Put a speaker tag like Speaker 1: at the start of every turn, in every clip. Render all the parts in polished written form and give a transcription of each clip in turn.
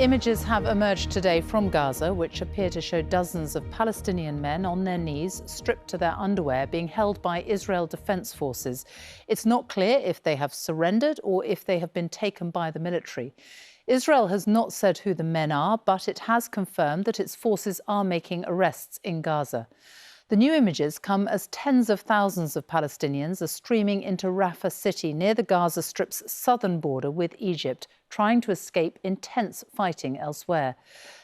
Speaker 1: Images have emerged today from Gaza, which appear to show dozens of Palestinian men on their knees, stripped to their underwear, being held by Israel Defense Forces. It's not clear if they have surrendered or if they have been taken by the military. Israel has not said who the men are, but it has confirmed that its forces are making arrests in Gaza. The new images come as tens of thousands of Palestinians are streaming into Rafah city near the Gaza Strip's southern border with Egypt, trying to escape intense fighting elsewhere.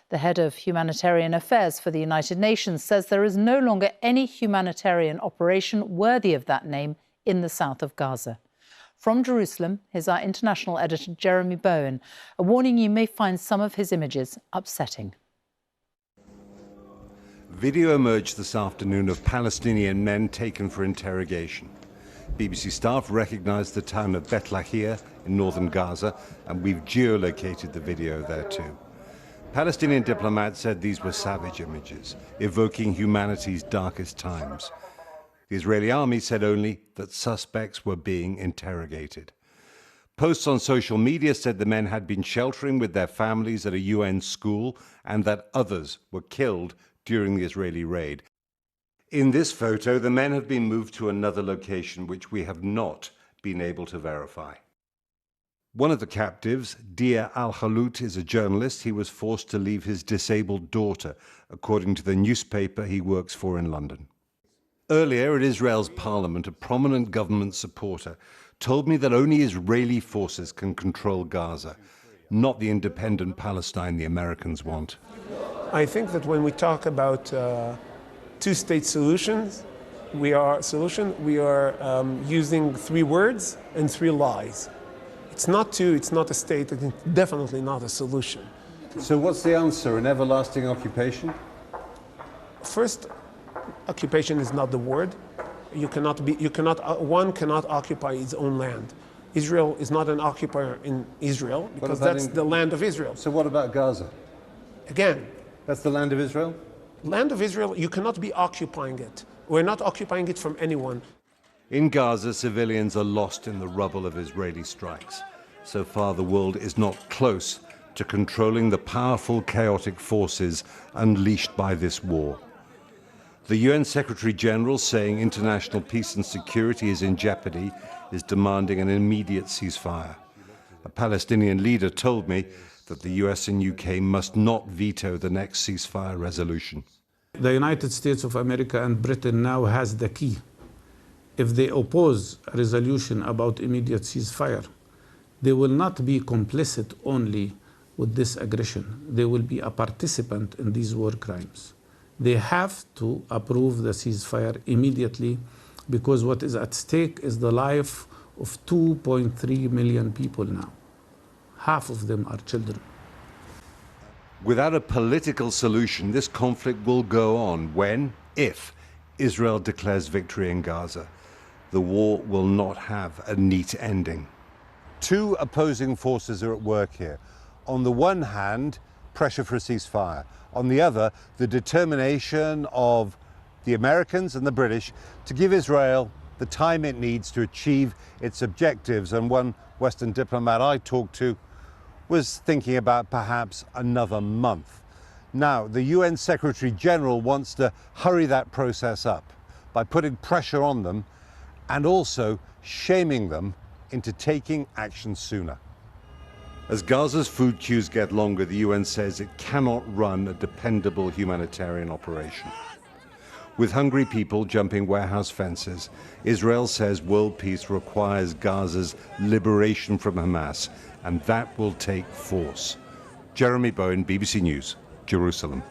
Speaker 1: The head of humanitarian affairs for the United Nations says there is no longer any humanitarian operation worthy of that name in the south of Gaza. From Jerusalem, here's our international editor, Jeremy Bowen, a warning you may find some of his images upsetting.
Speaker 2: Video emerged this afternoon of Palestinian men taken for interrogation. BBC staff recognised the town of Beit Lahia in northern Gaza, and we've geolocated the video there too. Palestinian diplomats said these were savage images, evoking humanity's darkest times. The Israeli army said only that suspects were being interrogated. Posts on social media said the men had been sheltering with their families at a UN school and that others were killed during the Israeli raid. In this photo, the men have been moved to another location which we have not been able to verify. One of the captives, Dia Al-Khalout, is a journalist. He was forced to leave his disabled daughter, according to the newspaper he works for in London. Earlier, at Israel's parliament, a prominent government supporter told me that only Israeli forces can control Gaza, not the independent Palestine the Americans want.
Speaker 3: I think that when we talk about two-state solutions, we are using three words and three lies. It's not two, it's not a state, it's definitely not a solution.
Speaker 2: So what's the answer? An everlasting occupation?
Speaker 3: First, occupation is not the word. One cannot occupy its own land. Israel is not an occupier in Israel because that's the land of Israel.
Speaker 2: So what about Gaza?
Speaker 3: Again,
Speaker 2: that's the land of Israel?
Speaker 3: Land of Israel, you cannot be occupying it. We're not occupying it from anyone.
Speaker 2: In Gaza, civilians are lost in the rubble of Israeli strikes. So far, the world is not close to controlling the powerful, chaotic forces unleashed by this war. The UN Secretary-General, saying international peace and security is in jeopardy, is demanding an immediate ceasefire. A Palestinian leader told me that the US and UK must not veto the next ceasefire resolution.
Speaker 4: The United States of America and Britain now has the key. If they oppose a resolution about immediate ceasefire, they will not be complicit only with this aggression. They will be a participant in these war crimes. They have to approve the ceasefire immediately because what is at stake is the life of 2.3 million people now. Half of them are children.
Speaker 2: Without a political solution, this conflict will go on when, if, Israel declares victory in Gaza. The war will not have a neat ending. Two opposing forces are at work here. On the one hand, pressure for a ceasefire. On the other, the determination of the Americans and the British to give Israel the time it needs to achieve its objectives. And one Western diplomat I talked to was thinking about perhaps another month. Now, the UN Secretary-General wants to hurry that process up by putting pressure on them and also shaming them into taking action sooner. As Gaza's food queues get longer, the UN says it cannot run a dependable humanitarian operation. With hungry people jumping warehouse fences, Israel says world peace requires Gaza's liberation from Hamas, and that will take force. Jeremy Bowen, BBC News, Jerusalem.